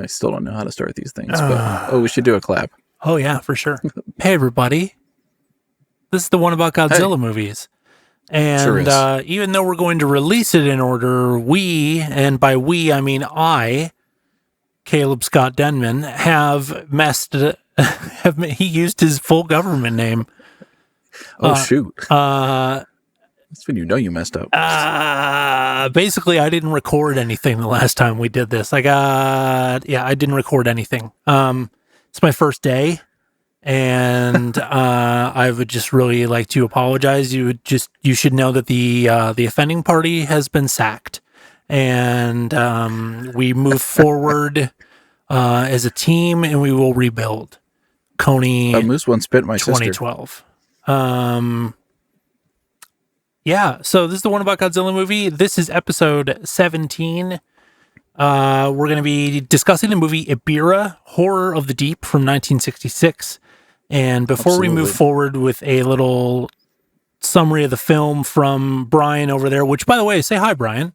I still don't know how to start these things, but we should do a clap. Oh, yeah, for sure. Hey, everybody. This is the one about Godzilla movies. And Sure even though we're going to release it in order, we, and by we, I mean I, Caleb Scott Denman, he used his full government name. Shoot. That's when you know you messed up. Basically, I didn't record anything the last time we did this. I didn't record anything. It's my first day, and I would just really like to apologize. You should know that the offending party has been sacked, and we move forward as a team, and we will rebuild. Coney, Moose once bit my 2012. Yeah, so this is the one about Godzilla movie. This is episode 17. We're going to be discussing the movie Ebirah, Horror of the Deep from 1966. And before we move forward with a little summary of the film from Brian over there, which, by the way, say hi, Brian.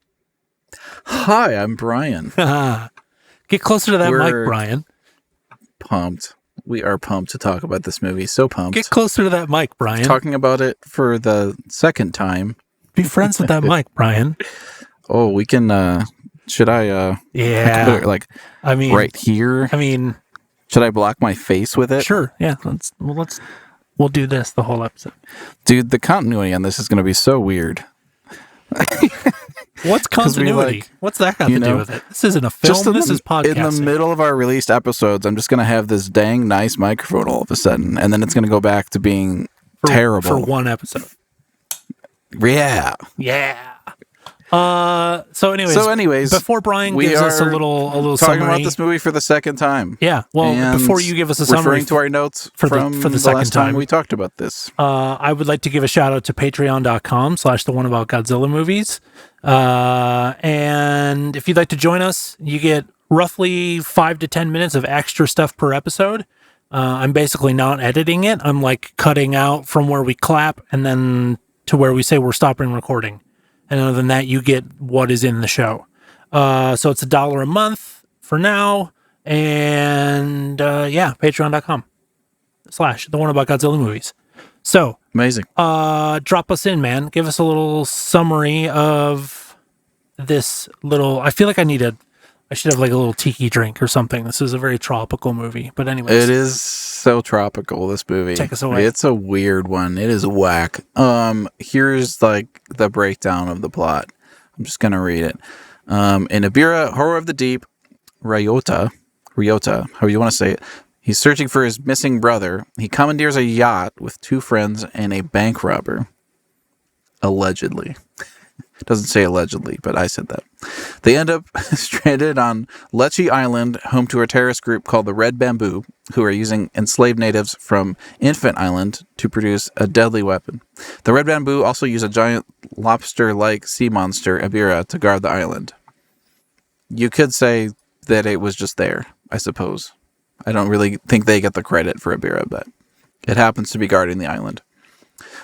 Hi, I'm Brian. Get closer to that mic, Brian. Pumped. We are pumped to talk about this movie. So pumped. Get closer to that mic, Brian. Talking about it for the second time. Be friends with that mic, Brian. Oh, we can, should I, yeah. put it right here? Should I block my face with it? Sure. Yeah. We'll do this the whole episode. Dude, the continuity on this is going to be so weird. What's continuity? What's that got to do with it? This isn't a film. This is podcasting. In the middle of our released episodes, I'm just going to have this dang nice microphone all of a sudden, and then it's going to go back to being terrible. For one episode. Yeah. Yeah. So anyways, before Brian gives us a little talking summary about this movie for the second time. Yeah. Well, and before you give us a summary, referring to our notes for the second last time we talked about this, I would like to give a shout out to patreon.com/the one about Godzilla movies. And if you'd like to join us, you get roughly 5 to 10 minutes of extra stuff per episode. I'm basically not editing it. I'm like cutting out from where we clap and then to where we say we're stopping recording. And other than that, you get what is in the show. So it's $1 a month for now. And patreon.com/the one about Godzilla movies. So amazing. Drop us in, man. Give us a little summary of this little. I feel like I should have like a little tiki drink or something. This is a very tropical movie. But anyways. It is so tropical, this movie. Take us away. It's a weird one. It is whack. Here's like the breakdown of the plot. I'm just going to read it. In Ebirah, Horror of the Deep, Ryota, however you want to say it, he's searching for his missing brother. He commandeers a yacht with 2 friends and a bank robber. Allegedly. Doesn't say allegedly, but I said that. They end up stranded on Lecce Island, home to a terrorist group called the Red Bamboo, who are using enslaved natives from Infant Island to produce a deadly weapon. The Red Bamboo also use a giant lobster-like sea monster, Ebirah, to guard the island. You could say that it was just there, I suppose. I don't really think they get the credit for Ebirah, but it happens to be guarding the island.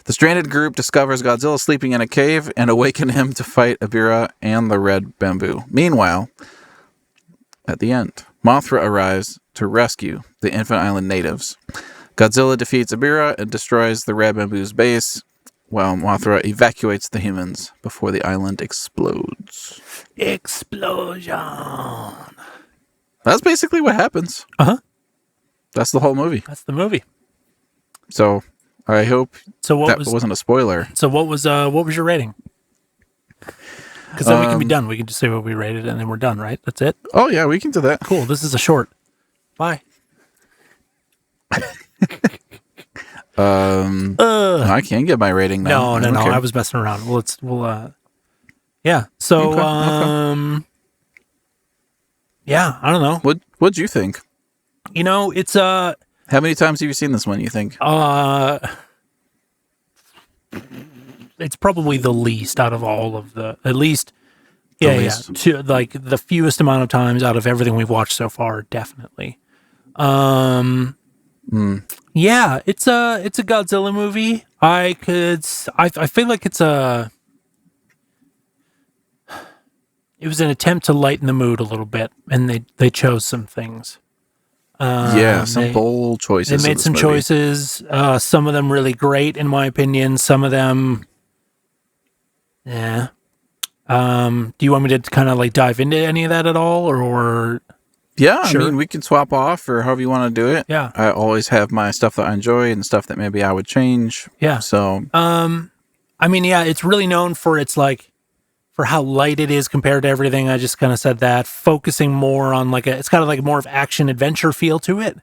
The stranded group discovers Godzilla sleeping in a cave and awaken him to fight Ebirah and the Red Bamboo. Meanwhile, at the end, Mothra arrives to rescue the Infant Island natives. Godzilla defeats Ebirah and destroys the Red Bamboo's base, while Mothra evacuates the humans before the island explodes. Explosion! That's basically what happens. Uh-huh. That's the whole movie. That's the movie. So I hope wasn't a spoiler. So what was your rating? Because then we can be done. We can just say what we rated and then we're done, right? That's it? Oh, yeah, we can do that. Cool. This is a short. Bye. I can't get my rating now. No. I was messing around. Yeah. So, okay. Yeah, I don't know. What'd you think? It's How many times have you seen this one, you think? It's probably the least out of all of the least. Like the fewest amount of times out of everything we've watched so far, definitely. Yeah, it's a Godzilla movie. I feel like it was an attempt to lighten the mood a little bit, and they chose some things. Some bold They choices. made some choices. Some of them really great, in my opinion. Some of them, yeah. Do you want me to kind of like dive into any of that at all, or? Yeah, Sure. I mean, we can swap off or however you want to do it. Yeah. I always have my stuff that I enjoy and stuff that maybe I would change. Yeah. So, I mean, yeah, it's really known for its like for how light it is compared to everything. I just kind of said that, focusing more on like it's kind of like more of action adventure feel to it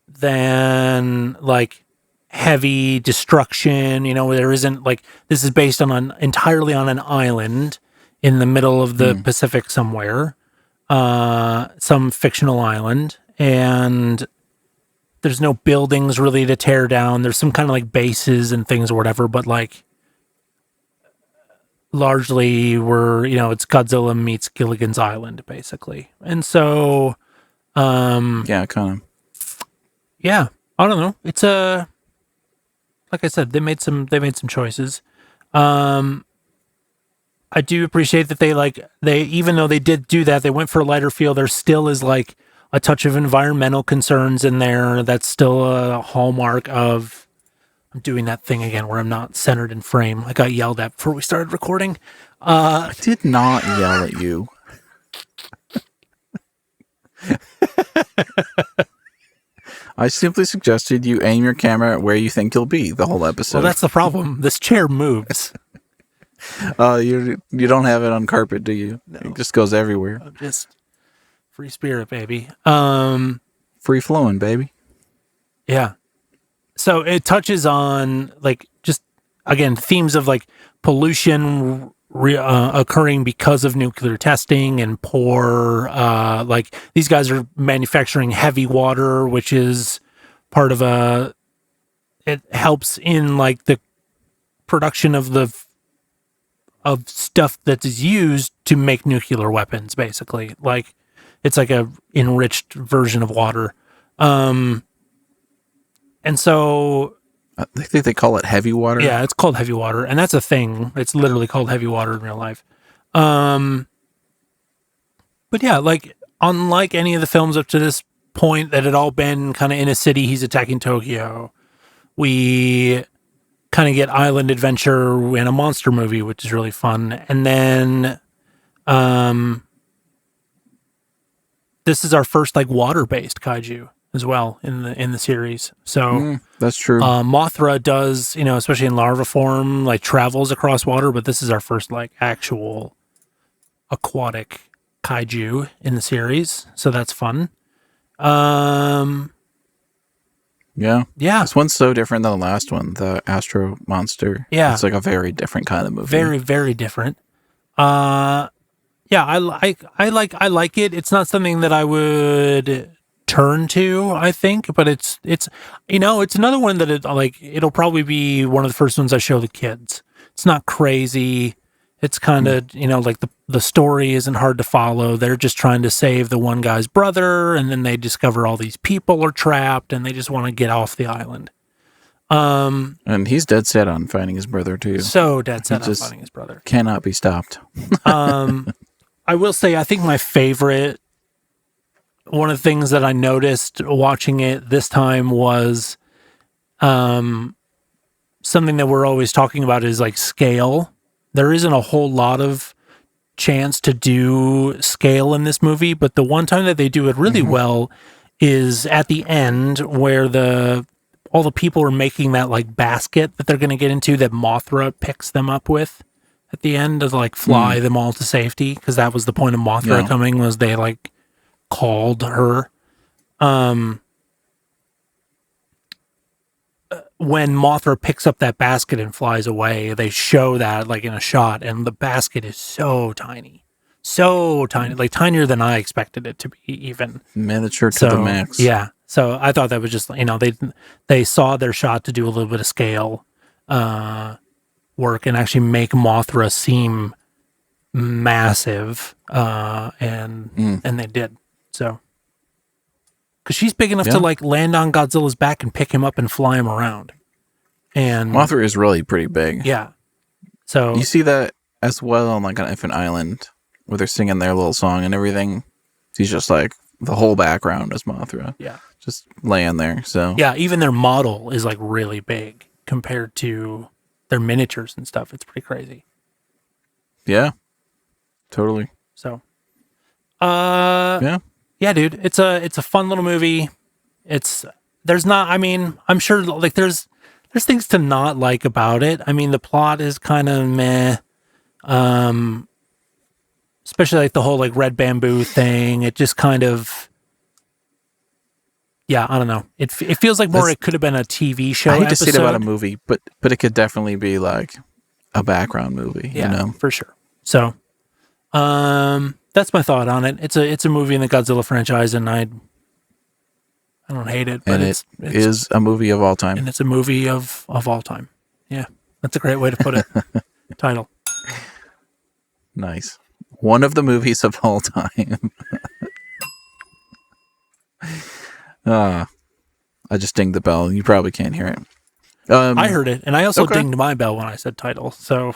than like heavy destruction. You know, there isn't like this is based on entirely on an island in the middle of the Pacific somewhere, some fictional island, and there's no buildings really to tear down. There's some kind of like bases and things or whatever, but like largely it's Godzilla meets Gilligan's Island basically. And so, yeah, kind of. yeah, I don't know. It's like I said, they made some choices. I do appreciate that they even though they did do that, they went for a lighter feel. There still is like a touch of environmental concerns in there. That's still a hallmark of. I'm doing that thing again where I'm not centered in frame. I got yelled at before we started recording. I did not yell at you. I simply suggested you aim your camera at where you think you'll be the whole episode. Well, that's the problem. This chair moves. You don't have it on carpet, do you? No. It just goes everywhere. I'm just free spirit, baby. Free flowing, baby. Yeah. So it touches on like just again themes of like pollution occurring because of nuclear testing and poor like these guys are manufacturing heavy water, which is part of it helps in like the production of stuff that is used to make nuclear weapons, basically. Like it's like a enriched version of water. And so I think they call it heavy water. yeah, it's called heavy water, and that's a thing. It's literally called heavy water in real life. But yeah, like unlike any of the films up to this point that had all been kind of in a city, he's attacking Tokyo. We kind of get island adventure in a monster movie, which is really fun. And then this is our first like water-based kaiju as well in the series. So that's true. Mothra does, especially in larva form, like travels across water, but this is our first like actual aquatic kaiju in the series. So that's fun. Yeah. This one's so different than the last one, the Astro Monster. Yeah. It's like a very different kind of movie. Very, very different. I like it. It's not something that I would turn to, I think, but it's another one that it'll probably be one of the first ones I show the kids. It's not crazy. It's kind of, like the story isn't hard to follow. They're just trying to save the one guy's brother, and then they discover all these people are trapped, and they just want to get off the island. And he's dead set on finding his brother, too. So dead set on finding his brother. Cannot be stopped. I will say, I think my favorite, one of the things that I noticed watching it this time was something that we're always talking about is like scale. There isn't a whole lot of chance to do scale in this movie, but the one time that they do it really well is at the end where all the people are making that like basket that they're going to get into that Mothra picks them up with at the end to like fly them all to safety, because that was the point of Mothra coming, was they like called her. When Mothra picks up that basket and flies away, they show that like in a shot, and the basket is so tiny, like tinier than I expected it to be, even miniature to the max. Yeah, so I thought that was just they saw their shot to do a little bit of scale work and actually make Mothra seem massive, and they did so. Because she's big enough to like land on Godzilla's back and pick him up and fly him around. And Mothra is really pretty big. Yeah. So you see that as well on like an infant island where they're singing their little song and everything. He's just like the whole background is Mothra. Yeah. Just laying there. So Yeah, even their model is like really big compared to their miniatures and stuff. It's pretty crazy. yeah, totally. So, Yeah. yeah, dude, it's a fun little movie. There's not. I mean, I'm sure like there's things to not like about it. I mean, the plot is kind of meh. Especially like the whole like red bamboo thing. It just kind of. Yeah, I don't know. It feels like more. It could have been a TV show. I hate to say it about a episode. movie, but it could definitely be like a background movie. Yeah, You know, for sure. So, that's my thought on it. It's a movie in the Godzilla franchise, and I don't hate it, but and it's is a movie of all time. and it's a movie of all time. Yeah, that's a great way to put it. Title. Nice. One of the movies of all time. I just dinged the bell. You probably can't hear it. I heard it, and I also okay. dinged my bell when I said title. So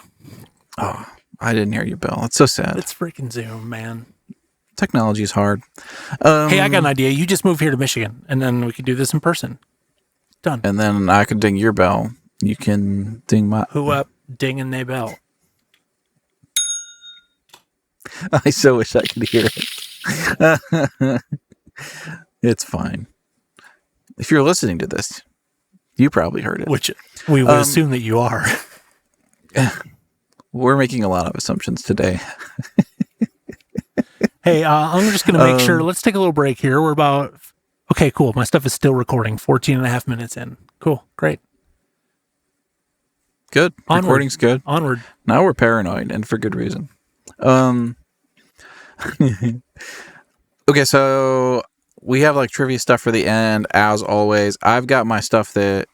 Oh, I didn't hear your bell. It's so sad. it's freaking Zoom, man. Technology is hard. Hey, I got an idea. You just move here to Michigan, and then we could do this in person. Done. And then I could ding your bell. You can ding my. Who up? Ding and they bell. I so wish I could hear it. It's fine. If you're listening to this, you probably heard it. Which we would assume that you are. We're making a lot of assumptions today. Hey, I'm just going to make sure. Let's take a little break here. We're about... Okay, cool. My stuff is still recording. 14 and a half minutes in. Cool. Great. Good. Onward. Recording's good. Onward. Now we're paranoid, and for good reason. Okay, so we have like trivia stuff for the end, as always. I've got my stuff that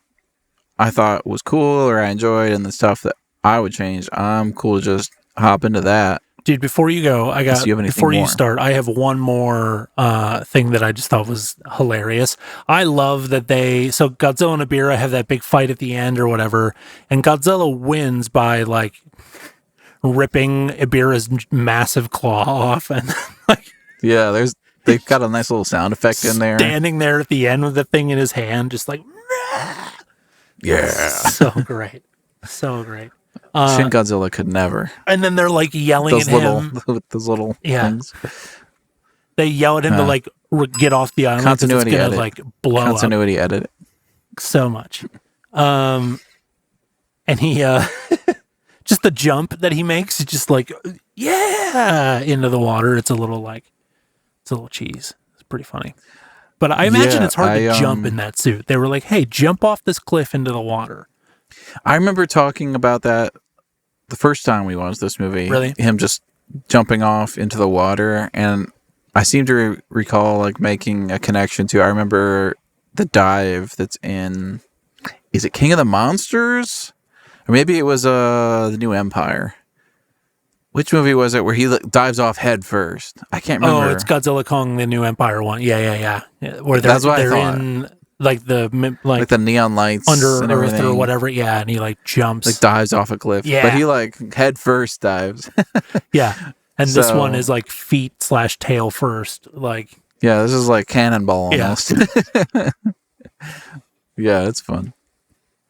I thought was cool or I enjoyed, and the stuff that I would change. I'm cool to just hop into that. Dude, before you go, before you more. start, I have one more thing that I just thought was hilarious. I love that so Godzilla and Ebirah have that big fight at the end or whatever, and Godzilla wins by like ripping Ebirah's massive claw off, and like Yeah, they've got a nice little sound effect in there. standing there at the end with the thing in his hand, just like Yeah. so great, so great. Shin Godzilla could never. And then they're like yelling at him. With those little things. They yell at him to like get off the island. Continuity it's gonna, edit. like blow Continuity edit. up so much. And he just the jump that he makes is just like into the water. It's a little cheese. It's pretty funny. But I imagine it's hard to jump in that suit. They were like, "Hey, jump off this cliff into the water." I remember talking about that the first time we watched this movie. Really? Him just jumping off into the water, and I seem to recall like making a connection to. I remember the dive that's in. Is it King of the Monsters? Or maybe it was the New Empire. Which movie was it where he dives off head first? I can't remember. Oh, it's Godzilla Kong, the New Empire one. Yeah. Where That's what I thought. in like the the neon lights under and Earth everything. or whatever. Yeah, and he like jumps. Like dives off a cliff. Yeah. But he like head first dives. Yeah. And this So- one is like feet/tail first. Like, Yeah, this is like Cannonball Yeah. almost. Yeah, it's fun.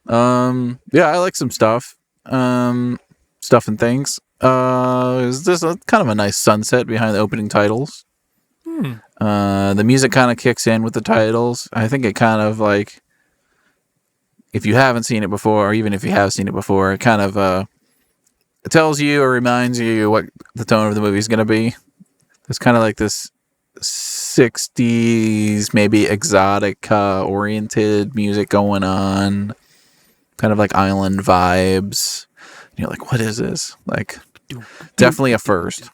Yeah, I like some stuff. Stuff and things. Is this kind of a nice sunset behind the opening titles? The music kind of kicks in with the titles. I think it kind of like, if you haven't seen it before, or even if you have seen it before, it kind of it tells you or reminds you what the tone of the movie is going to be. It's kind of like this 60s, maybe exotic oriented music going on, kind of like island vibes. And you're like, what is this? Like, definitely a first.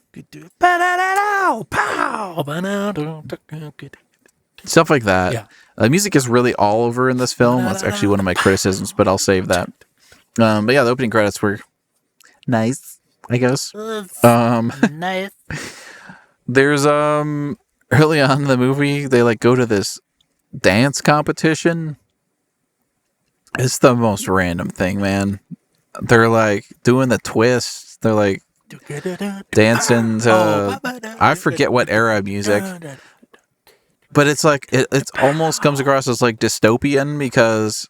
Stuff like that. Yeah. The music is really all over in this film. That's actually one of my criticisms, but I'll save that. But yeah, the opening credits were nice, I guess. Nice. There's early on in the movie, they like go to this dance competition. It's the most random thing, man. They're like doing the twists. They're like dancing to, I forget what era music, but it's like it almost comes across as like dystopian because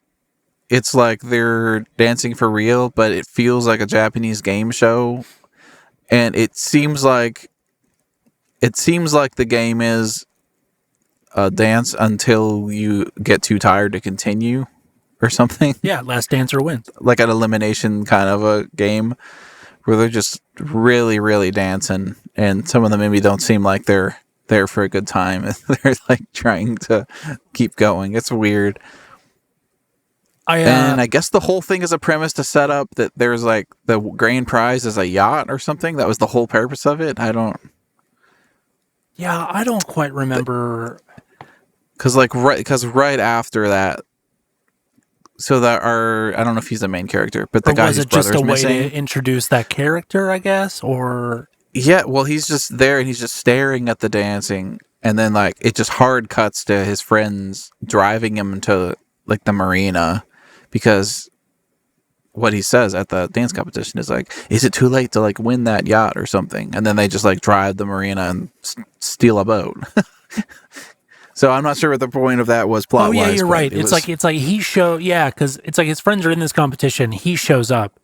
it's like they're dancing for real, but it feels like a Japanese game show, and it seems like the game is a dance until you get too tired to continue or something. Yeah, last dancer wins. Like an elimination kind of a game where they're just really, really dancing, and some of them maybe don't seem like they're there for a good time. They're like trying to keep going. It's weird. And I guess the whole thing is a premise to set up that there's like the grand prize is a yacht or something. That was the whole purpose of it. I don't quite remember. Because right after that, so that I don't know if he's the main character, but the guy whose brother's missing. Was it just a way to introduce that character, I guess, or? Yeah, well, he's just there and he's just staring at the dancing, and then like it just hard cuts to his friends driving him to like the marina, because what he says at the dance competition is like, "Is it too late to like win that yacht or something?" And then they just like drive the marina and steal a boat. So I'm not sure what the point of that was plot-wise. Oh yeah, you're right. It's like because it's like his friends are in this competition. He shows up,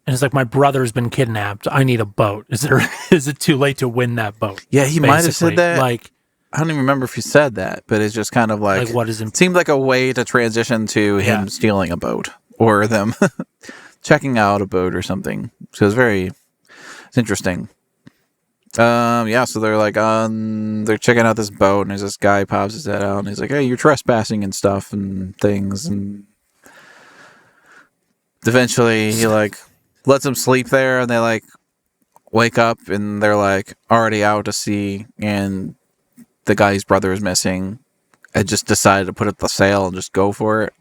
and it's like, my brother's been kidnapped. I need a boat. Is it too late to win that boat? Yeah, he might have said that. Like, I don't even remember if he said that, but it's just kind of like what is it seemed like a way to transition to him stealing a boat or them checking out a boat or something. So it's interesting. So they're like they're checking out this boat, and there's this guy pops his head out and he's like, "Hey, you're trespassing and stuff and things," and eventually he like lets them sleep there, and they like wake up and they're like already out to sea, and the guy's brother is missing. I just decided to put up the sail and just go for it.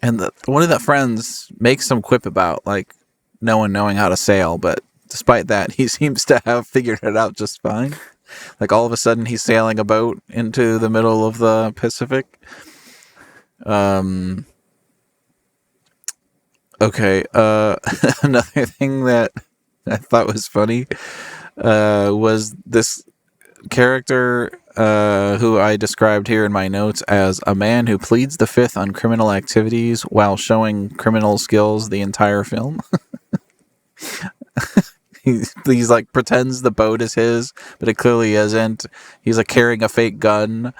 And one of the friends makes some quip about like no one knowing how to sail, but despite that, he seems to have figured it out just fine. Like all of a sudden, he's sailing a boat into the middle of the Pacific. Okay. Another thing that I thought was funny was this character who I described here in my notes as a man who pleads the fifth on criminal activities while showing criminal skills the entire film. He's like pretends the boat is his, but it clearly isn't. He's like carrying a fake gun.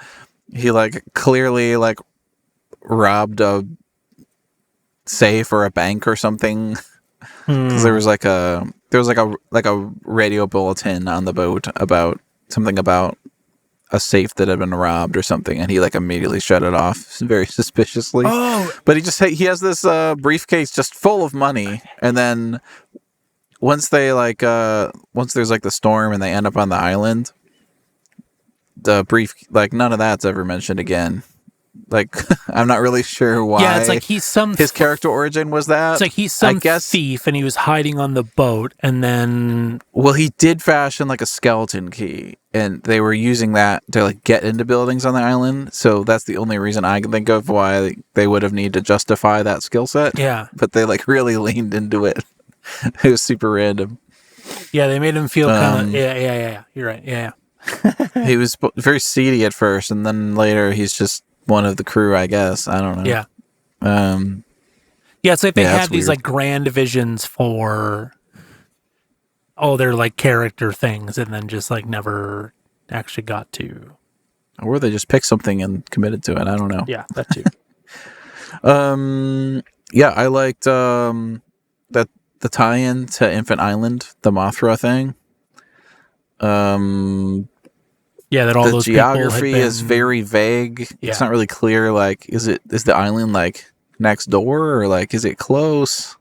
He like clearly like robbed a safe or a bank or something. Because there was like a radio bulletin on the boat about something about a safe that had been robbed or something, and he like immediately shut it off very suspiciously. Oh, but he has this briefcase just full of money, and then once there's like the storm and they end up on the island, none of that's ever mentioned again. Like, I'm not really sure why. Yeah, it's like his character origin was that. It's like he's some thief and he was hiding on the boat, and then... Well, he did fashion like a skeleton key, and they were using that to like get into buildings on the island. So that's the only reason I can think of why they would have needed to justify that skill set. Yeah. But they like really leaned into it. It was super random. Yeah, they made him feel kind of... Yeah. You're right. Yeah. He was very seedy at first, and then later he's just one of the crew, I guess. I don't know. Yeah. It's like they had these weird. like grand visions for their like character things, and then just like never actually got to. Or they just picked something and committed to it. I don't know. Yeah, that too. I liked that the tie-in to Infant Island, the Mothra thing. That all those geography is very vague. Yeah. It's not really clear. Like, is the island like next door, or like is it close?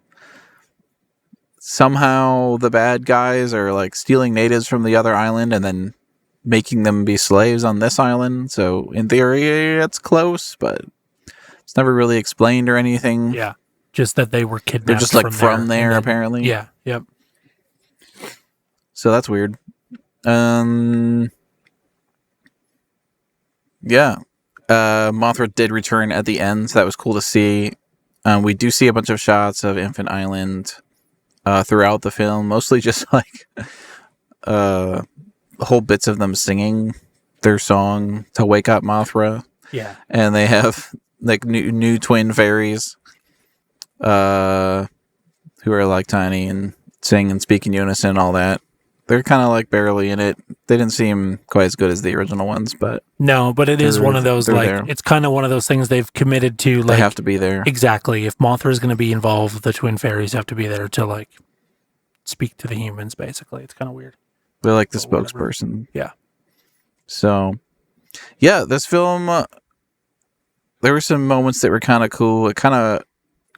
Somehow the bad guys are like stealing natives from the other island and then making them be slaves on this island. So in theory, it's close, but it's never really explained or anything. Yeah, just that they were kidnapped. They're just like from there apparently. Yeah. Yep. So that's weird. Mothra did return at the end, so that was cool to see. We do see a bunch of shots of Infant Island. throughout the film, mostly just like whole bits of them singing their song to wake up Mothra. Yeah. And they have like new twin fairies who are like tiny and sing and speak in unison and all that. They're kind of like barely in it. They didn't seem quite as good as the original ones, but no, but it is one of those like there. It's kind of one of those things they've committed to. Like, they have to be there. Exactly. If Mothra is going to be involved, the twin fairies have to be there to like speak to the humans. Basically, it's kind of weird. They're like the spokesperson. Yeah. So, yeah, this film. There were some moments that were kind of cool. It kind of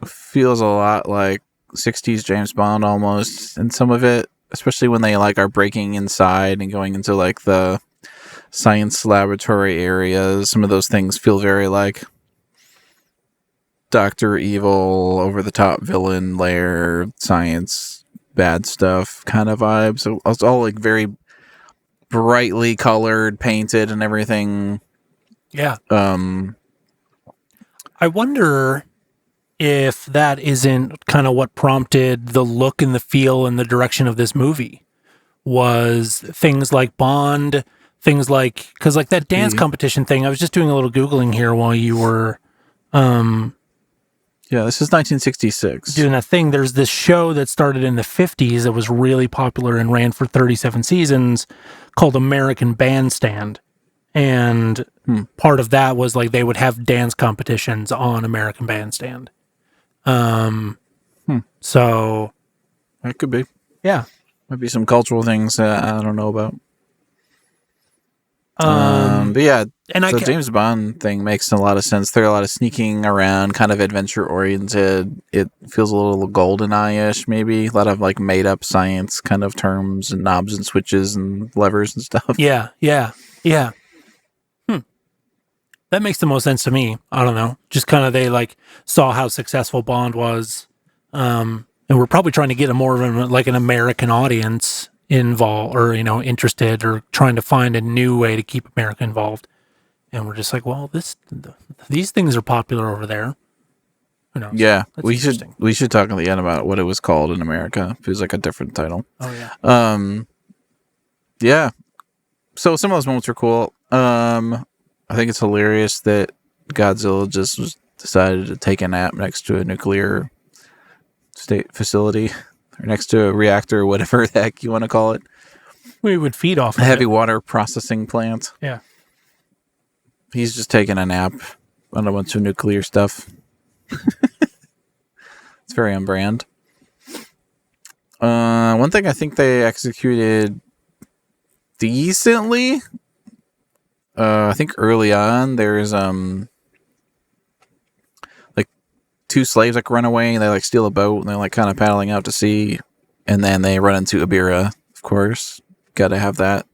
feels a lot like 60s James Bond almost, and some of it. Especially when they like are breaking inside and going into like the science laboratory areas. Some of those things feel very like Dr. Evil, over the top villain lair, science, bad stuff kind of vibes. So it's all like very brightly colored, painted and everything. Yeah. I wonder if that isn't kind of what prompted the look and the feel and the direction of this movie, was things like Bond, things like, because like that dance competition thing, I was just doing a little Googling here while you were yeah, this is 1966 doing that thing. There's this show that started in the 50s that was really popular and ran for 37 seasons called American Bandstand. And part of that was like they would have dance competitions on American Bandstand. So that could be, yeah, might be some cultural things that I don't know about. But yeah, and the James Bond thing makes a lot of sense. There are a lot of sneaking around, kind of adventure oriented. It feels a little GoldenEye-ish, maybe a lot of like made up science kind of terms and knobs and switches and levers and stuff. Yeah. That makes the most sense to me. I don't know. Just kind of they like saw how successful Bond was, and we're probably trying to get a more of like an American audience involved, or interested, or trying to find a new way to keep America involved. And we're just like, well, these things are popular over there. Who knows? Yeah, we should talk at the end about what it was called in America. It was like a different title. Oh yeah. Yeah. So some of those moments were cool. I think it's hilarious that Godzilla just decided to take a nap next to a nuclear state facility, or next to a reactor, or whatever the heck you want to call it. We would feed off a heavy water processing plant. Yeah. He's just taking a nap on a bunch of nuclear stuff. It's very on brand. One thing I think they executed decently, I think early on, there's like two slaves like run away and they like steal a boat and they're like kind of paddling out to sea, and then they run into Ebirah, of course. Gotta have that.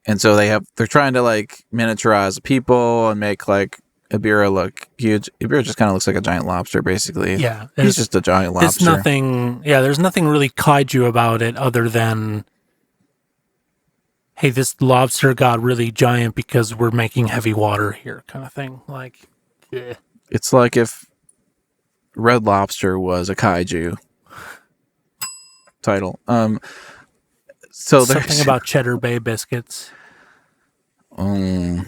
And so they're trying to like miniaturize the people and make like Ebirah look huge. Ebirah just kind of looks like a giant lobster, basically. Yeah. He's just a giant lobster. There's nothing really kaiju about it other than, hey, this lobster got really giant because we're making heavy water here, kind of thing. Like, yeah. It's like if Red Lobster was a kaiju title. So something about Cheddar Bay biscuits. Say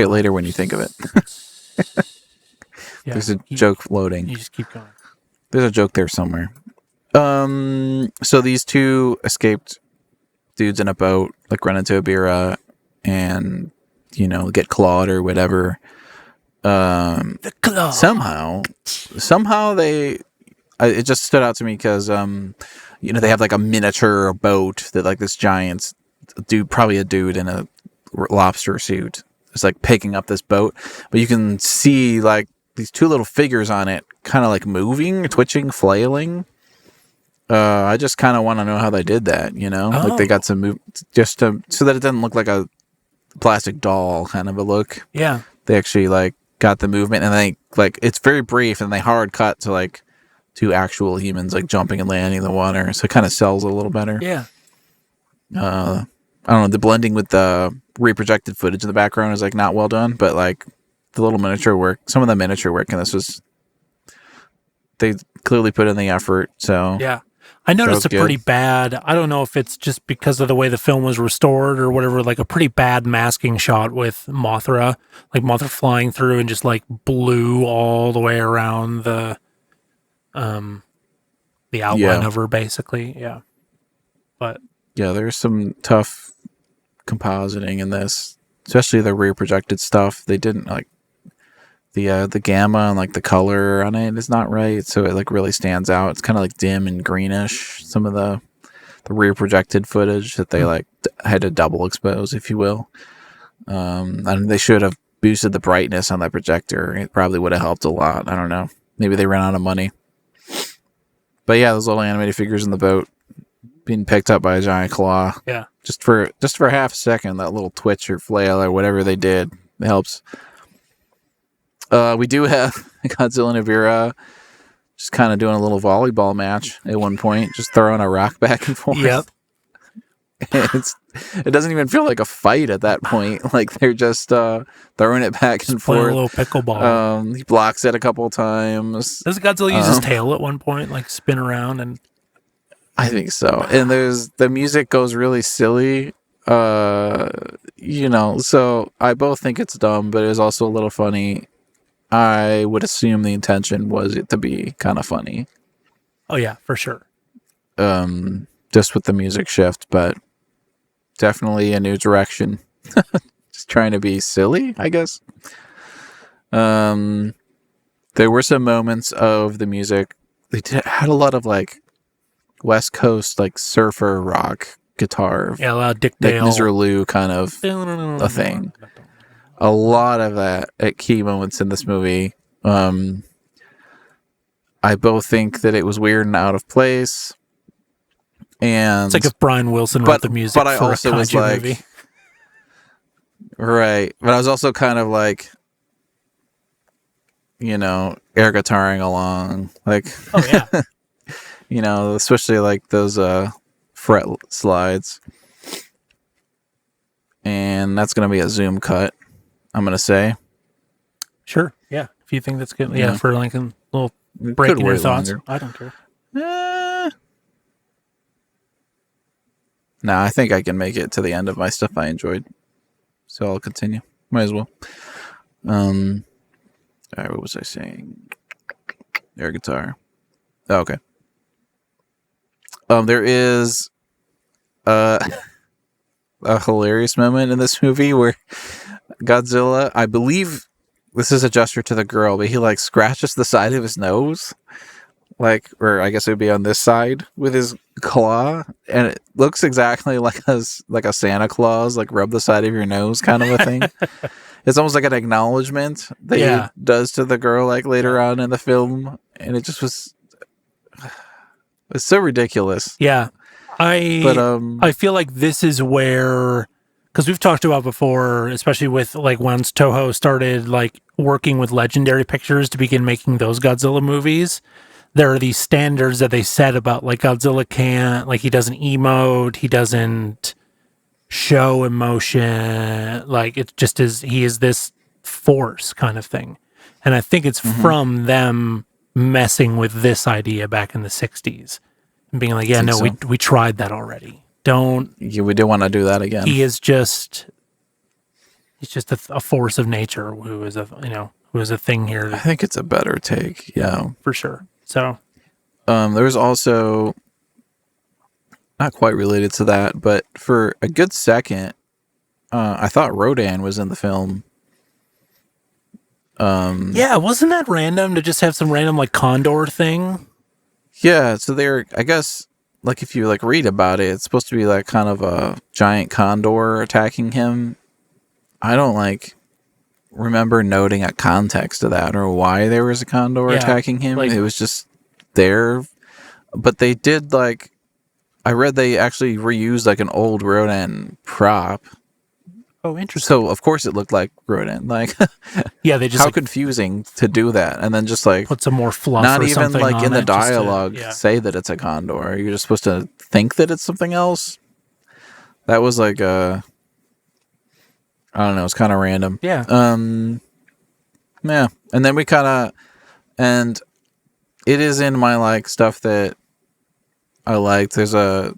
it later when you think of it. Yeah, there's a joke floating. You just keep going. There's a joke there somewhere. So these two escaped dudes in a boat, like run into Ebirah and, get clawed or whatever. The claw. Somehow it just stood out to me because, they have like a miniature boat that like this giant dude, probably a dude in a lobster suit, is like picking up this boat, but you can see like these two little figures on it kind of like moving, twitching, flailing. I just kind of want to know how they did that, like they got some move just so that it doesn't look like a plastic doll kind of a look. Yeah. They actually like got the movement, and they like, it's very brief and they hard cut to like two actual humans like jumping and landing in the water. So it kind of sells a little better. Yeah. I don't know, the blending with the reprojected footage in the background is like not well done, but like the little miniature work, some of the miniature work in this was, they clearly put in the effort. So Yeah. I was noticed a pretty good. bad, I don't know if it's just because of the way the film was restored or whatever, like a pretty bad masking shot with Mothra, like Mothra flying through and just like blew all the way around the outline Yeah. of her, basically. Yeah. But Yeah, there's some tough compositing in this, especially the rear projected stuff. They didn't like the gamma and like the color on it is not right, so it like really stands out. It's kind of like dim and greenish. Some of the rear projected footage that they like had to double expose, if you will. And they should have boosted the brightness on that projector. It probably would have helped a lot. I don't know. Maybe they ran out of money. But yeah, those little animated figures in the boat being picked up by a giant claw. yeah. Just for half a second, that little twitch or flail or whatever they did, it helps. We do have Godzilla and Ebirah just kind of doing a little volleyball match at one point, just throwing a rock back and forth. Yep. It doesn't even feel like a fight at that point. Like they're just throwing it back and Just playing a forth. little pickleball. He blocks it a couple times. Does Godzilla use his tail at one point, like spin around and I think so. And the music goes really silly. So I both think it's dumb, but it's also a little funny. I would assume the intention was it to be kind of funny. oh yeah, for sure. Just with the music shift, but definitely a new direction. Just trying to be silly, I guess. There were some moments of the music. Had a lot of like West Coast like surfer rock guitar, Yeah, a lot of Dick like Dale. Mr. Lou kind of a thing. A lot of that at key moments in this movie. I both think that it was weird and out of place. And It's like if Brian Wilson wrote the music but I for also a was kaiju like, movie. right. But I was also kind of like, air guitaring along, like, Oh yeah. especially like those fret slides. And that's gonna be a zoom cut, I'm gonna say. Sure. Yeah. If you think that's good. Yeah. Yeah, for like a little It break could in your wait thoughts. longer. I don't care. Nah, I think I can make it to the end of my stuff I enjoyed. So I'll continue. Might as well. All right, what was I saying? Air guitar. Oh, okay. There is a hilarious moment in this movie where Godzilla, I believe this is a gesture to the girl, but he like scratches the side of his nose. Like, or I guess it would be on this side with his claw, and it looks exactly like a Santa Claus, like rub the side of your nose kind of a thing. It's almost like an acknowledgement that he does to the girl, like later on in the film, and it just was, it's so ridiculous. Yeah. I feel like this is where, because we've talked about before, especially with like once Toho started like working with Legendary Pictures to begin making those Godzilla movies, there are these standards that they set about like Godzilla can't, like he doesn't emote, he doesn't show emotion, like it just is, he is this force kind of thing. And I think it's from them messing with this idea back in the 60s and being like, yeah, no, so. we tried that already. We do want to do that again. He is just, he's just a force of nature who is a thing here. I think it's a better take. Yeah, for sure. So, there was also, not quite related to that, but for a good second, I thought Rodan was in the film. Yeah, wasn't that random to just have some random like condor thing? Yeah, so they're, I guess, like if you like read about it, it's supposed to be like kind of a giant condor attacking him. I don't like remember noting a context to that or why there was a condor attacking him. Like, it was just there. But they did like, I read they actually reused like an old Rodan prop. Oh, interesting. So of course it looked like Rodan. Like, yeah, they just how like, confusing to do that, and then just like put some more fluff. Not or even something like on in the it just to- dialogue say that it's a condor. You're just supposed to think that it's something else. That was like I don't know. It's kind of random. Yeah. Yeah, and then we kind of, and it is in my like stuff that I liked. There's a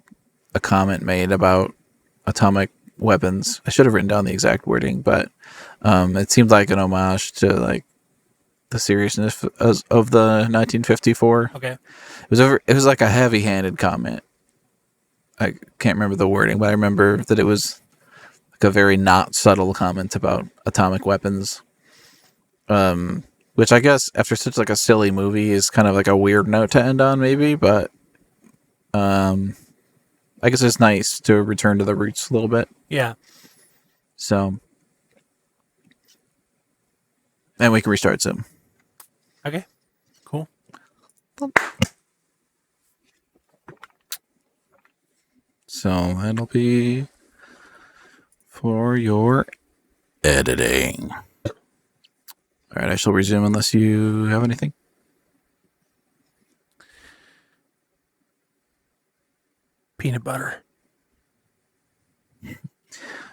comment made about atomic weapons. I should have written down the exact wording, but it seemed like an homage to like the seriousness of the 1954. Okay. It was like a heavy-handed comment. I can't remember the wording, but I remember that it was like a very not subtle comment about atomic weapons. Which I guess after such like a silly movie is kind of like a weird note to end on, maybe, but I guess it's nice to return to the roots a little bit. Yeah. So, and we can restart soon. Okay. Cool. So that'll be for your editing. All right, I shall resume unless you have anything. Peanut butter.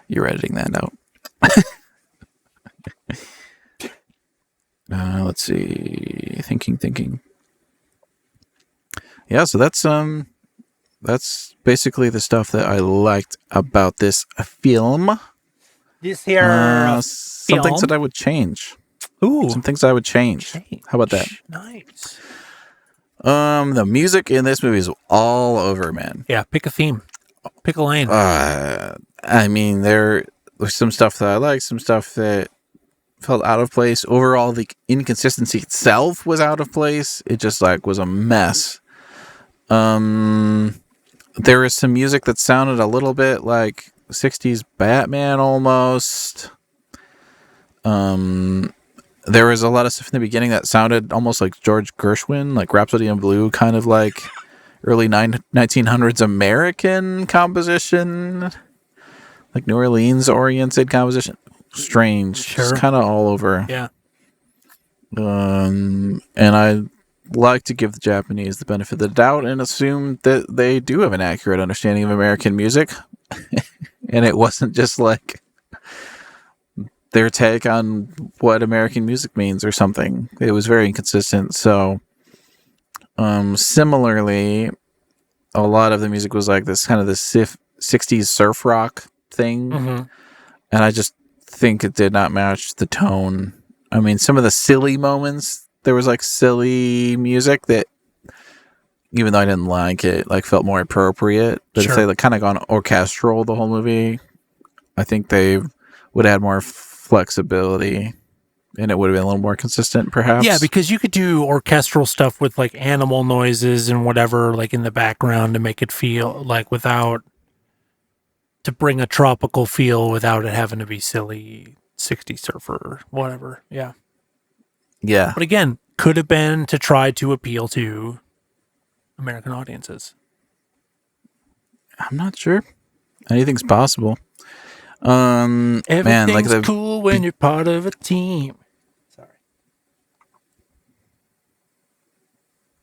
You're editing that out. Let's see. Thinking. Yeah, so that's basically the stuff that I liked about this film. This here Some things that I would change. Ooh. Some things I would change. How about that? Nice. The music in this movie is all over, man. Yeah, pick a theme. Pick a lane. I mean, there was some stuff that I liked, some stuff that felt out of place. Overall, the inconsistency itself was out of place. It just like was a mess. There was some music that sounded a little bit like 60s Batman almost. There was a lot of stuff in the beginning that sounded almost like George Gershwin, like Rhapsody in Blue, kind of like early 1900s American composition, like New Orleans oriented composition. Strange. Sure. It's kind of all over. Yeah. And I like to give the Japanese the benefit of the doubt and assume that they do have an accurate understanding of American music. And it wasn't just like their take on what American music means or something. It was very inconsistent. So, similarly, a lot of the music was like this kind of the 60s surf rock thing. Mm-hmm. And I just think it did not match the tone. I mean, some of the silly moments, there was like silly music that, even though I didn't like it, like felt more appropriate. But if they like kind of gone orchestral the whole movie, I think they would add more flexibility and it would have been a little more consistent, perhaps. Yeah, because you could do orchestral stuff with like animal noises and whatever, like in the background to make it feel like to bring a tropical feel without it having to be silly 60 surfer, whatever. Yeah. Yeah. But again, could have been to try to appeal to American audiences. I'm not sure. Anything's possible. Everything's man, like cool when you're part of a team. Sorry.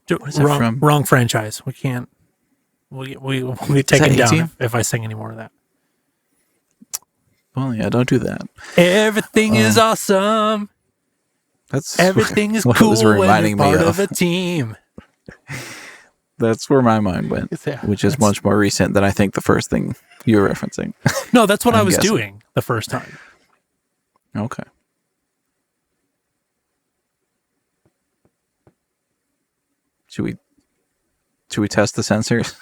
What is that from? Wrong franchise. We can't. We'll be taken down if I sing any more of that. Well, yeah, don't do that. Everything is awesome. Everything is cool when you're part of a team. That's where my mind went, which is much more recent than I think the first thing you were referencing. No, that's what I was doing the first time. Okay. Should we test the sensors?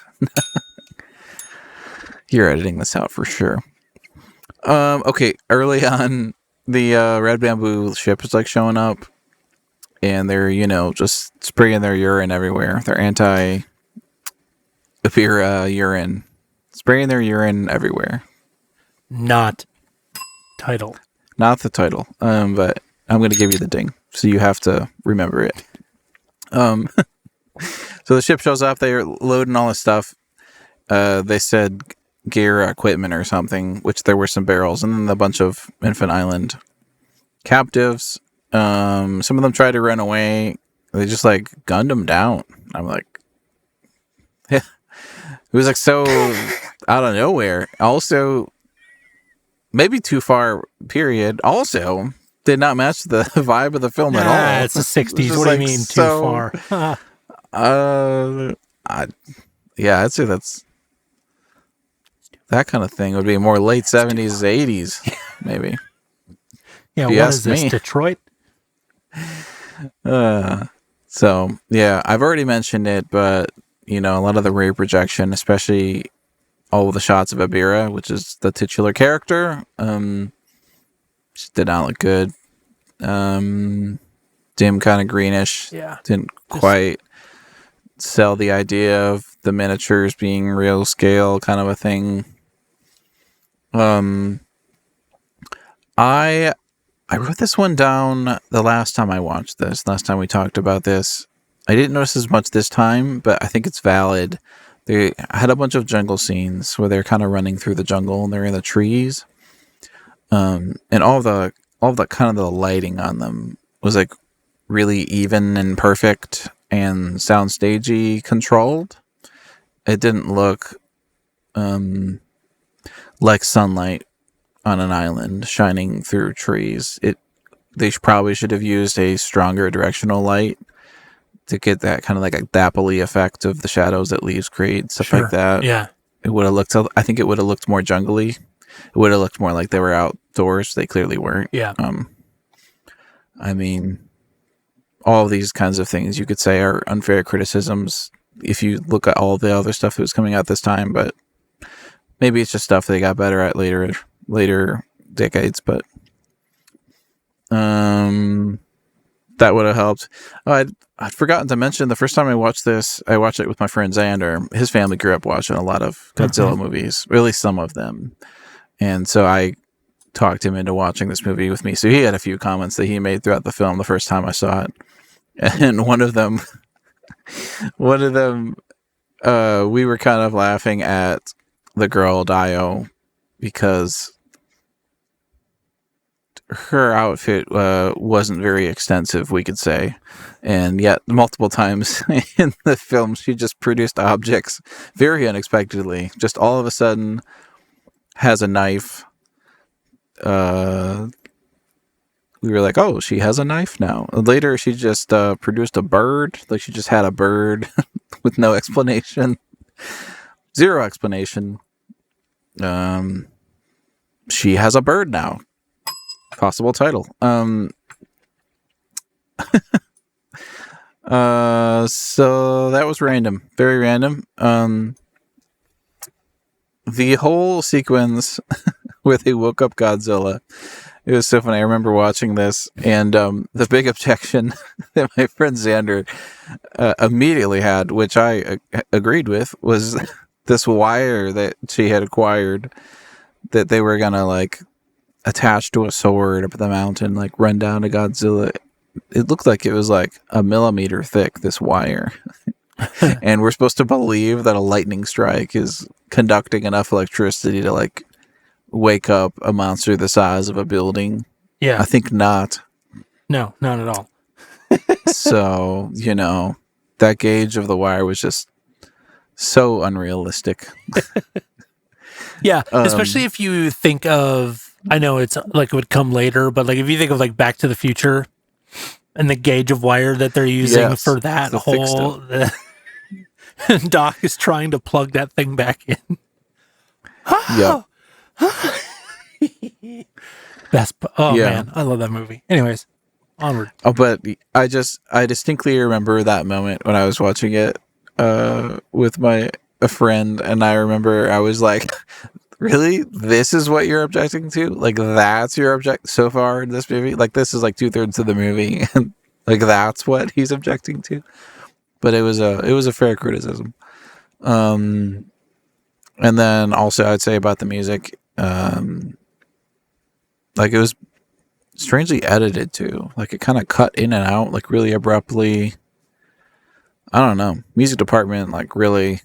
You're editing this out for sure. Okay, early on, the red bamboo ship is like showing up, and they're just spraying their urine everywhere. Their Ebirah urine, spraying their urine everywhere. Not title. Not the title. But I'm going to give you the ding, so you have to remember it. So the ship shows up. They're loading all this stuff. They said gear, equipment, or something. Which there were some barrels, and then a bunch of Infant Island captives. Some of them tried to run away. They just like gunned them down. I'm like, it was like so out of nowhere. Also, maybe too far. Period. Also, did not match the vibe of the film at all. It's the 60s. just What do you like mean so- too far? Yeah, I'd say that's that kind of thing would be more late 70s, 80s, maybe. Yeah, If you what ask is this, me. Detroit? So yeah, I've already mentioned it, but you know, a lot of the rear projection, especially all of the shots of Ebirah, which is the titular character, just did not look good. Dim, kind of greenish. Yeah. Didn't quite sell the idea of the miniatures being real scale, kind of a thing. I wrote this one down the last time I watched this. Last time we talked about this, I didn't notice as much this time, but I think it's valid. They had a bunch of jungle scenes where they're kind of running through the jungle and they're in the trees, and all the kind of the lighting on them was like really even and perfect and soundstagey controlled. It didn't look like sunlight on an island shining through trees. They probably should have used a stronger directional light to get that kind of like a dappley effect of the shadows that leaves create, stuff like that. Yeah. It would have looked. I think it would have looked more jungly. It would have looked more like they were outdoors. They clearly weren't. Yeah. I mean, all of these kinds of things you could say are unfair criticisms if you look at all the other stuff that was coming out this time, but maybe it's just stuff they got better at later decades, but that would have helped. Oh, I'd forgotten to mention the first time I watched this, I watched it with my friend Xander. His family grew up watching a lot of Godzilla movies, really some of them. And so I talked him into watching this movie with me. So he had a few comments that he made throughout the film the first time I saw it. And one of them, we were kind of laughing at the girl Dio because her outfit wasn't very extensive, we could say, and yet multiple times in the film she just produced objects very unexpectedly. Just all of a sudden has a knife. We were like, oh, she has a knife now. Later she just produced a bird, like she just had a bird with no explanation, zero explanation. She has a bird now. Possible title. So that was random. Very random. The whole sequence where they woke up Godzilla, it was so funny. I remember watching this, and the big objection that my friend Xander immediately had, which I agreed with, was this wire that she had acquired that they were gonna like attached to a sword up the mountain, like run down to Godzilla. It looked like it was like a millimeter thick, this wire. And we're supposed to believe that a lightning strike is conducting enough electricity to like wake up a monster the size of a building. Yeah. I think not. No, not at all. So, you know, that gauge of the wire was just so unrealistic. Yeah, especially if you think of, I know it's like it would come later, but like if you think of like Back to the Future and the gauge of wire that they're using for that the thick whole, Doc is trying to plug that thing back in. Yep. Man, I love that movie. Anyways, onward. Oh, but I distinctly remember that moment when I was watching it with a friend, and I remember I was like, really? This is what you're objecting to? Like, that's your object so far in this movie? Like, this is like 2/3 of the movie, and like that's what he's objecting to? But it was a fair criticism. And then also I'd say about the music, like it was strangely edited too. Like it kind of cut in and out, like really abruptly. I don't know. Music department like really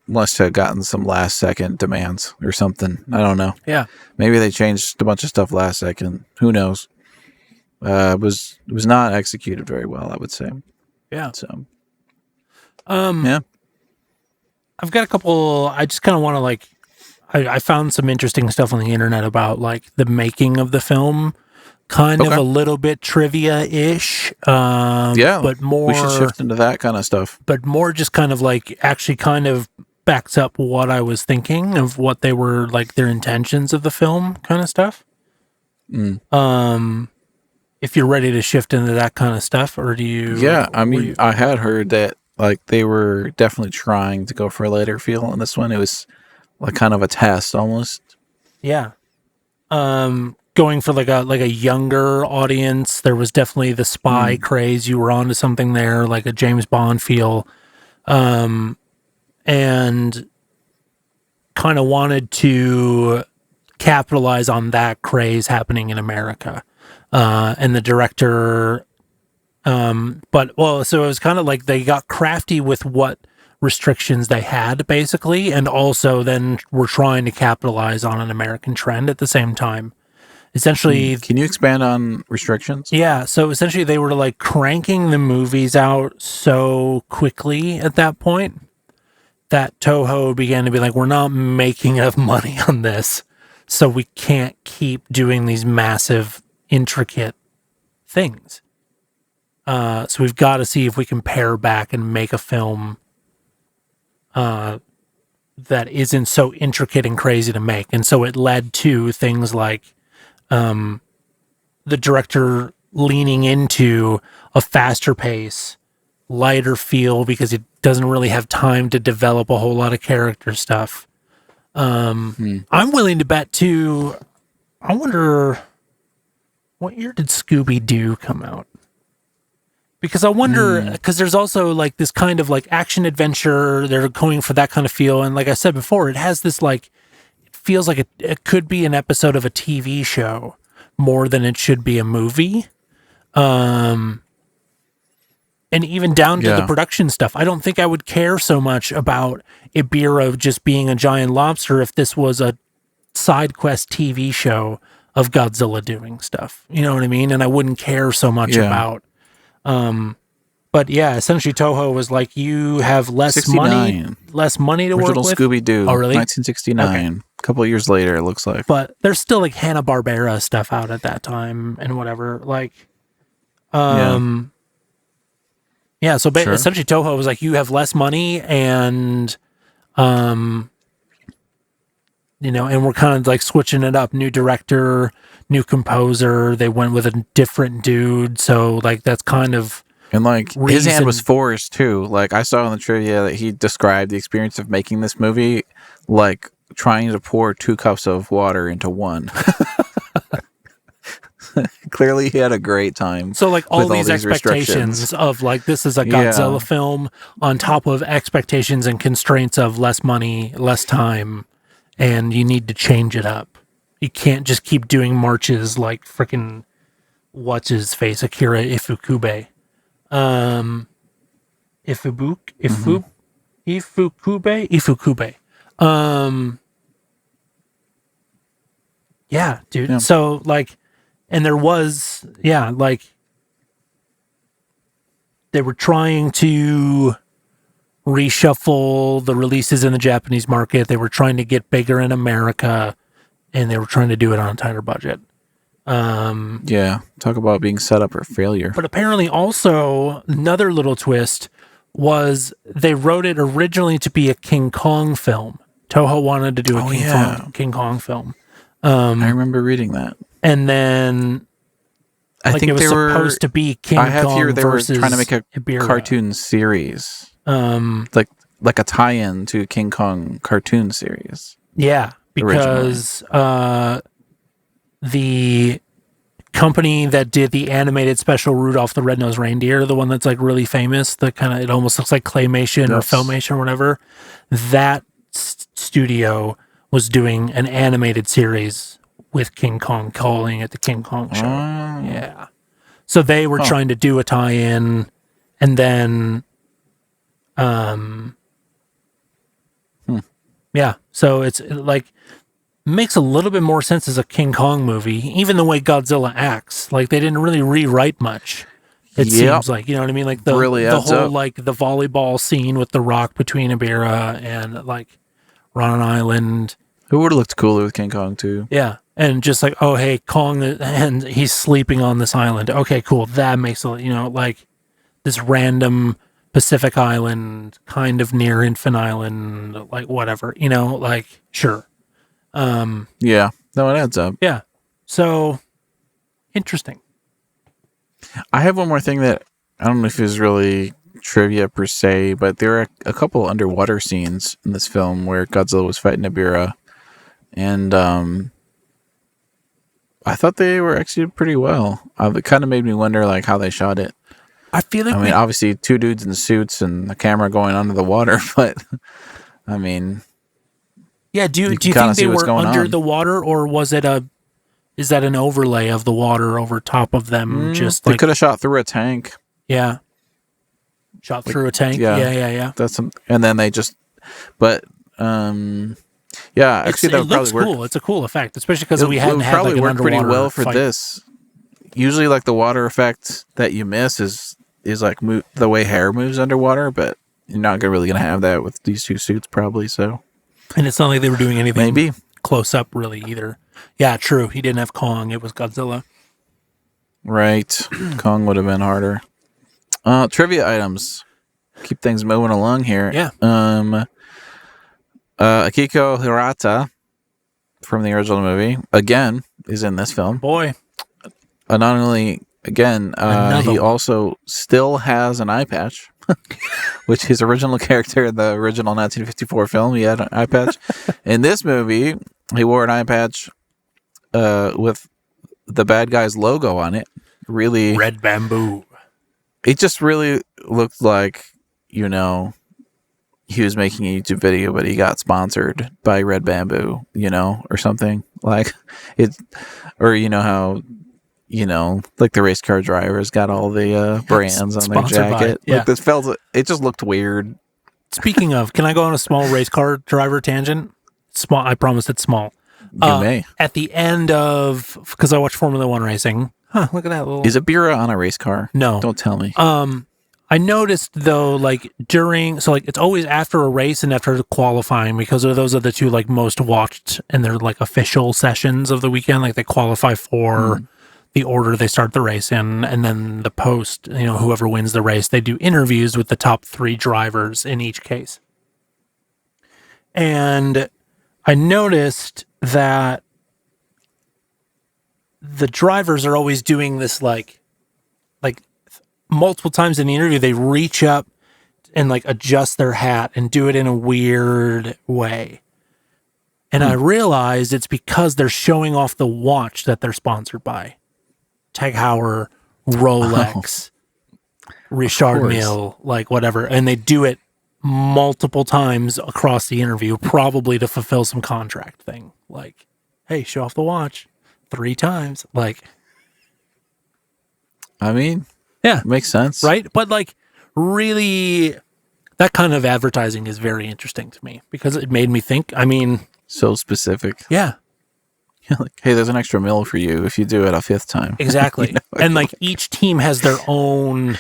must have gotten some last second demands or something. I don't know. Yeah. Maybe they changed a bunch of stuff last second. Who knows? It was not executed very well, I would say. Yeah. So yeah. I've got a couple. I just kind of want to like. I found some interesting stuff on the internet about like the making of the film, kind of Okay. a little bit trivia-ish. Yeah, but more we should shift into that kind of stuff. but more just kind of like actually kind of backs up what I was thinking of what they were like their intentions of the film kind of stuff. If you're ready to shift into that kind of stuff, or do you? Yeah, I mean, I had heard that like they were definitely trying to go for a lighter feel on this one. It was like kind of a test almost. Yeah. Going for like a younger audience. There was definitely the spy craze. You were onto something there, like a James Bond feel. And kind of wanted to capitalize on that craze happening in America. And the director, so it was kind of like they got crafty with what restrictions they had, basically, and also then were trying to capitalize on an American trend at the same time. Essentially, Can you expand on restrictions? yeah, so essentially they were like cranking the movies out so quickly at that point that Toho began to be like, we're not making enough money on this, so we can't keep doing these massive, intricate things. So we've got to see if we can pare back and make a film that isn't so intricate and crazy to make. And so it led to things like the director leaning into a faster pace, lighter feel, because it doesn't really have time to develop a whole lot of character stuff. I'm willing to bet too. I wonder, what year did Scooby-Doo come out? Because I wonder, because there's also like this kind of like action adventure. They're going for that kind of feel. And like I said before, it has this like, it feels like it could be an episode of a TV show more than it should be a movie. And even down to the production stuff. I don't think I would care so much about Ebirah just being a giant lobster if this was a side quest TV show of Godzilla doing stuff. You know what I mean? And I wouldn't care so much about but yeah, essentially Toho was like, you have less 69. money to Original work with. Scooby-Doo. Oh, really? 1969. Okay. A couple of years later, it looks like. But there's still like Hanna-Barbera stuff out at that time and whatever. Like, yeah, so essentially Toho was like, you have less money and, and we're kind of like switching it up. New director, new composer. They went with a different dude. So like, that's kind of, and like his hand was forced too. Like I saw in the trivia that he described the experience of making this movie like trying to pour 2 cups of water into one. Clearly he had a great time. So like all these expectations of like, this is a Godzilla film on top of expectations and constraints of less money, less time, and you need to change it up. You can't just keep doing marches like freaking what's his face, Akira Ifukube. Ifukube. Yeah, dude. Yeah. So like, and there was, like they were trying to reshuffle the releases in the Japanese market. They were trying to get bigger in America, and they were trying to do it on a tighter budget. Talk about being set up for failure. But apparently also another little twist was they wrote it originally to be a King Kong film. Toho wanted to do a King Kong film. I remember reading that. And then I think it was supposed to be King Kong they versus were trying to make a Ebirah. cartoon series. Like a tie-in to King Kong cartoon series. Yeah, because the company that did the animated special Rudolph the Red-Nosed Reindeer, the one that's like really famous, the kind of, it almost looks like claymation or filmation or whatever, that studio was doing an animated series with King Kong, calling it the King Kong Show. Yeah. So they were trying to do a tie-in, and then so it's like makes a little bit more sense as a King Kong movie, even the way Godzilla acts. Like they didn't really rewrite much. It seems like, you know what I mean? Like the whole like the volleyball scene with the rock between Ebirah and like Ronan Island. It would have looked cooler with King Kong too. Yeah. And just like, oh, hey, Kong, and he's sleeping on this island. Okay, cool. That makes it, like this random Pacific island, kind of near Infant Island, like whatever, like, sure. Yeah. No, it adds up. Yeah. So, interesting. I have one more thing that I don't know if it's really trivia per se, but there are a couple underwater scenes in this film where Godzilla was fighting Ebirah, and I thought they were executed pretty well. It kind of made me wonder like how they shot it. I feel like I mean, obviously two dudes in suits and the camera going under the water, but I mean, yeah. Do you kinda think see they what's were going under on. the water, or is that an overlay of the water over top of them? Just they like, could have shot through a tank. yeah, shot through a tank. yeah. Yeah. That's and then they just, but yeah, actually that It would probably looks work. cool. It's a cool effect, especially because we It hadn't would had probably like an work pretty underwater well for fight. this. Usually, like the water effect that you miss is like the way hair moves underwater, but you're not really gonna have that with these two suits, probably. So And it's not like they were doing anything maybe. close up, really, either. Yeah, true. He didn't have Kong. It was Godzilla. Right, Kong would have been harder. Trivia items. Keep things moving along here. Yeah. Akiko Hirata from the original movie again is in this film. Boy. Not only again, Another he one. also still has an eye patch, which his original character in the original 1954 film, he had an eye patch. In this movie, he wore an eye patch with the bad guy's logo on it. Really, Red Bamboo. it just really looked like, he was making a YouTube video, but he got sponsored by Red Bamboo, or something like it, or how, like the race car drivers got all the brands on their Sponsored by, jacket. yeah. Like it just looked weird. Speaking of, can I go on a small race car driver tangent? Small. I promise it's small. You may. At the end of, because I watch Formula One racing. Huh, look at that little. Is Ebirah on a race car? No. Don't tell me. I noticed though, like it's always after a race and after qualifying, because those are the two like most watched, and they're like official sessions of the weekend. Like they qualify for the order they start the race in, and then the post, whoever wins the race, they do interviews with the top 3 drivers in each case. And I noticed that the drivers are always doing this like multiple times in the interview, they reach up and like adjust their hat and do it in a weird way. And I realized it's because they're showing off the watch that they're sponsored by. Tag Heuer, Rolex, Richard Mille, like whatever. And they do it multiple times across the interview, probably to fulfill some contract thing. Like, hey, show off the watch 3 times. Like, I mean, yeah, makes sense, right? But like, really, that kind of advertising is very interesting to me because it made me think. I mean, so specific. yeah, Like, hey, there's an extra mil for you if you do it a 5th time. exactly. And like each team has their own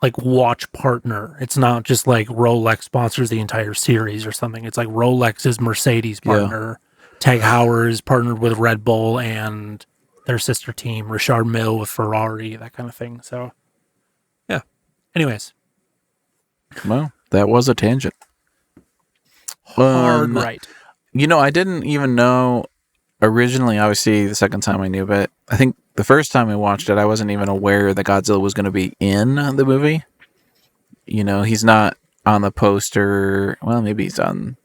like watch partner. It's not just like Rolex sponsors the entire series or something. It's like Rolex is Mercedes partner. Tag Heuer is partnered with Red Bull and their sister team, Richard Mille with Ferrari, that kind of thing. So, yeah. Anyways. Well, that was a tangent. Hard right. I didn't even know originally, obviously, the second time I knew, but I think the first time I watched it, I wasn't even aware that Godzilla was going to be in the movie. He's not on the poster. Well, maybe he's on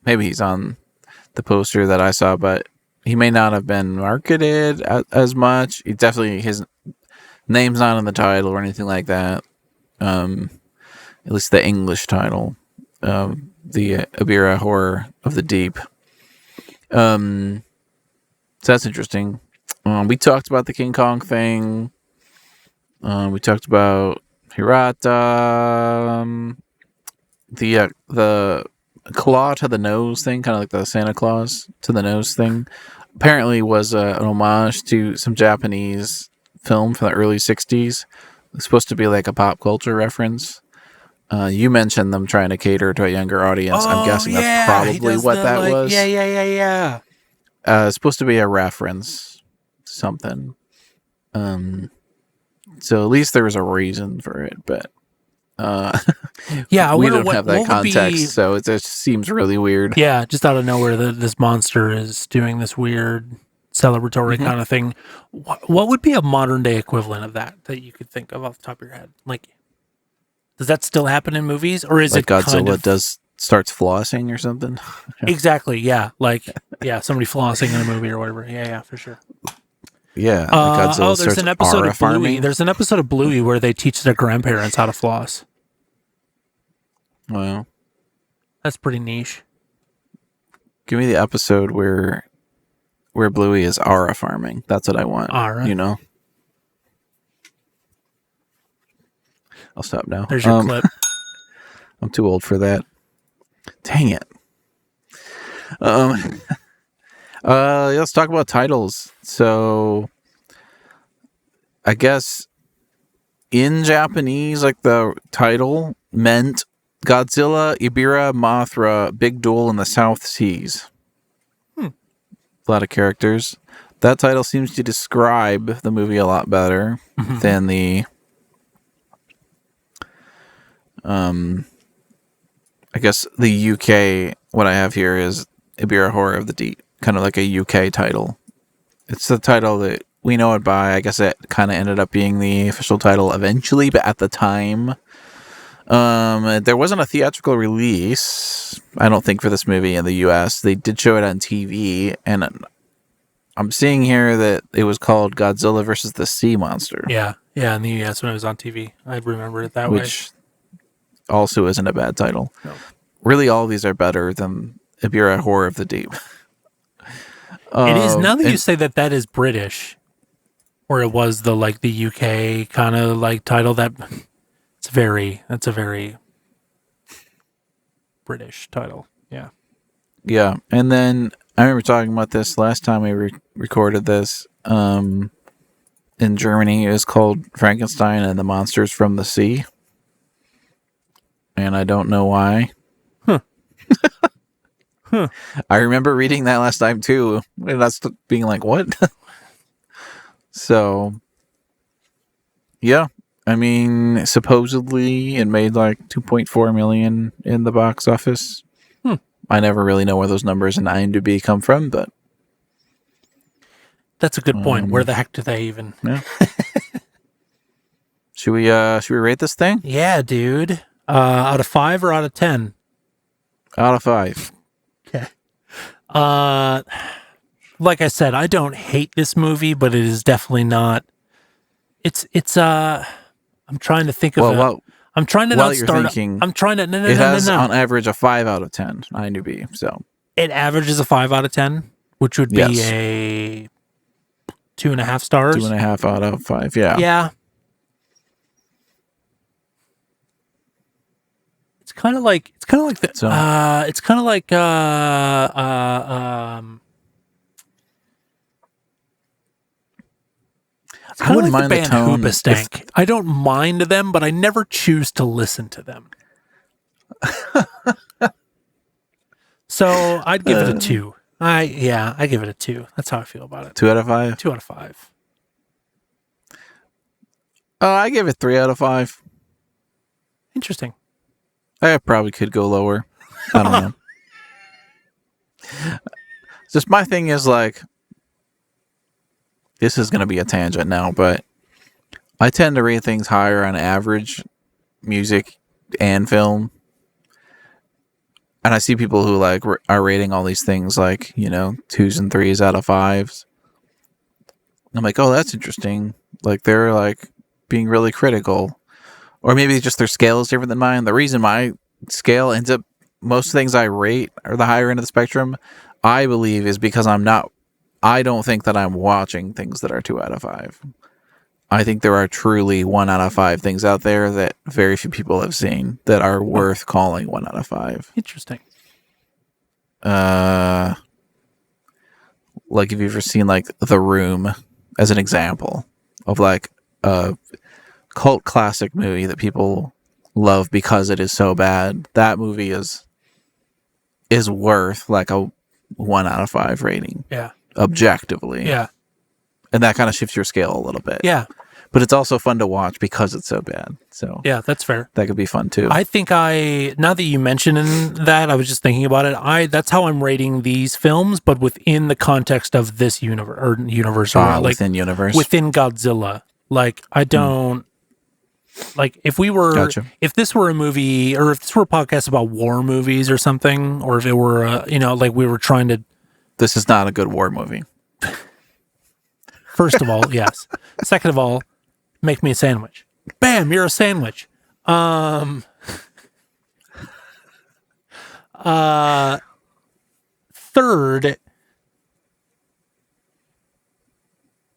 the poster that I saw, but he may not have been marketed as much. He definitely, his name's not in the title or anything like that. At least the English title, the Ebirah Horror of the Deep. So that's interesting. We talked about the King Kong thing. We talked about Hirata. The claw to the nose thing, kind of like the Santa Claus to the nose thing, apparently was an homage to some Japanese film from the early 60s. It's supposed to be like a pop culture reference. You mentioned them trying to cater to a younger audience. I'm guessing that's probably what that was. Yeah. It's supposed to be a reference to something. So at least there was a reason for it, but Yeah, I we wonder don't have that what would context, be. so it just seems really weird. Yeah, just out of nowhere, this monster is doing this weird celebratory kind of thing. What would be a modern day equivalent of that you could think of off the top of your head? Like, does that still happen in movies, or is Like it Godzilla kind of starts flossing or something. exactly? Yeah, like somebody flossing in a movie or whatever. Yeah, for sure. Yeah, Godzilla There's starts an episode aura of Bluey. farming. There's an episode of Bluey where they teach their grandparents how to floss. Well, That's pretty niche. give me the episode where Bluey is aura farming. That's what I want. Aura. You know. I'll stop now. There's your clip. I'm too old for that. Dang it. Let's talk about titles. So, I guess in Japanese, like the title meant Godzilla, Ebirah, Mothra, Big Duel in the South Seas. A lot of characters. That title seems to describe the movie a lot better than the I guess the UK, what I have here is Ebirah Horror of the Deep, kind of like a UK title. It's the title that we know it by. I guess it kind of ended up being the official title eventually, but at the time, there wasn't a theatrical release, I don't think, for this movie in the US. They did show it on TV, and I'm seeing here that it was called Godzilla versus the Sea Monster. Yeah, in the US when it was on TV, I remember it that way. Which also isn't a bad title. No. Really, all these are better than Ebirah Horror of the Deep. It is, now that you say that is British, or it was the UK kind of like title, that's a very British title. Yeah. Yeah, and then I remember talking about this last time we recorded this. In Germany, it was called Frankenstein and the Monsters from the Sea. And I don't know why. I remember reading that last time too, and that's being like, what? So, yeah. I mean, supposedly it made like 2.4 million in the box office. I never really know where those numbers in IMDb come from, but that's a good point. Where the heck do they even? Yeah. Should we rate this thing? Yeah, dude. Out of 5 or out of 10? Out of 5. Okay. Like I said, I don't hate this movie, but it is definitely not. It's I'm trying to think of. I'm trying to while not you're start. Thinking, I'm trying to. No. It has on average a 5 out of 10 IMDb. So it averages a 5 out of 10, which would be a 2.5 stars. 2.5 out of 5. Yeah. Yeah. It's kind of like the. So- it's kind of like I wouldn't mind the band tone. Hoobastank. I don't mind them, but I never choose to listen to them. So I'd give it a 2. I give it a 2. That's how I feel about it. 2 out of 5. 2 out of 5. I give it 3 out of 5. Interesting. I probably could go lower. I don't know. Just my thing is like, this is going to be a tangent now, but I tend to rate things higher on average, music and film. And I see people who like are rating all these things like, 2s and 3s out of 5s. I'm like, oh, that's interesting. Like they're like being really critical. Or maybe just their scale is different than mine. The reason my scale ends up, most things I rate are the higher end of the spectrum, I believe, is because I don't think that I'm watching things that are 2 out of 5. I think there are truly 1 out of 5 things out there that very few people have seen that are worth calling 1 out of 5. Interesting. Like if you've ever seen like The Room as an example of like a cult classic movie that people love because it is so bad, that movie is worth like a 1 out of 5 rating. Yeah. objectively. Yeah. And that kind of shifts your scale a little bit. Yeah. But it's also fun to watch because it's so bad. So Yeah, that's fair. that could be fun too. I think now that you mentioned that, I was just thinking about it. That's how I'm rating these films, but within the context of this universe, or like within universe. within Godzilla. Like, I don't like if this were a movie, or if this were a podcast about war movies or something, or if it were like we were trying to. This is not a good war movie. First of all, yes. Second of all, make me a sandwich. Bam, you're a sandwich. Third,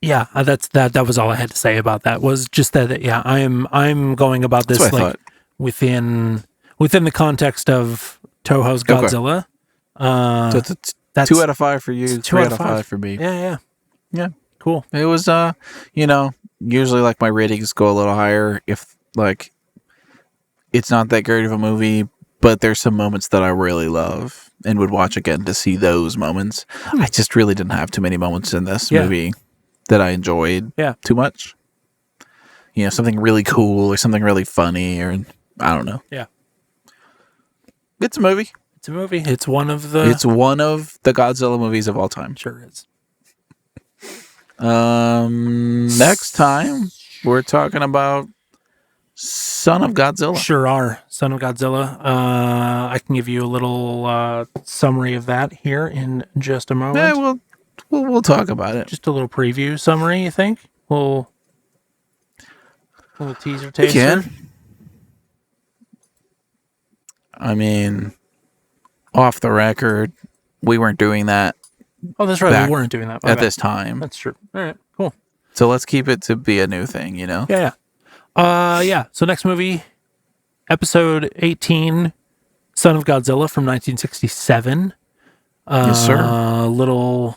yeah, that was all I had to say about that. Was just that, yeah, I'm going about this like within the context of Toho's Godzilla. So that's 2 out of 5 for you, 3 out of 5 for me. Yeah. Cool. It was, usually like my ratings go a little higher if like it's not that great of a movie, but there's some moments that I really love and would watch again to see those moments. I just really didn't have too many moments in this movie that I enjoyed too much. Something really cool or something really funny, or I don't know. Yeah. It's a movie. It's one of the Godzilla movies of all time. Sure is. Next time we're talking about Son of Godzilla. Sure are. Son of Godzilla. I can give you a little summary of that here in just a moment. Yeah, we'll talk about it. Just a little preview summary, you think? Little teaser taster. We can. I mean, off the record, we weren't doing that. Oh, that's right. We weren't doing that at this time. That's true. All right, cool. So let's keep it to be a new thing, Yeah. So next movie, episode 18, Son of Godzilla from 1967. Yes, sir. Little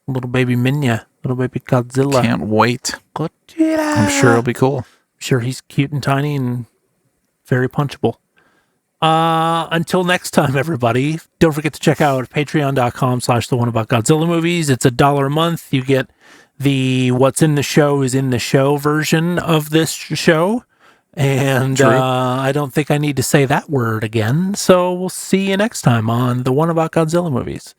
baby Minya, little baby Godzilla. Can't wait. Godzilla. I'm sure it'll be cool. I'm sure he's cute and tiny and very punchable. Until next time, everybody, don't forget to check out patreon.com/theoneaboutgodzilla movies. It's $1 a month. You get the What's in the Show is in the Show version of this show. And I don't think I need to say that word again. So we'll see you next time on The One About Godzilla Movies.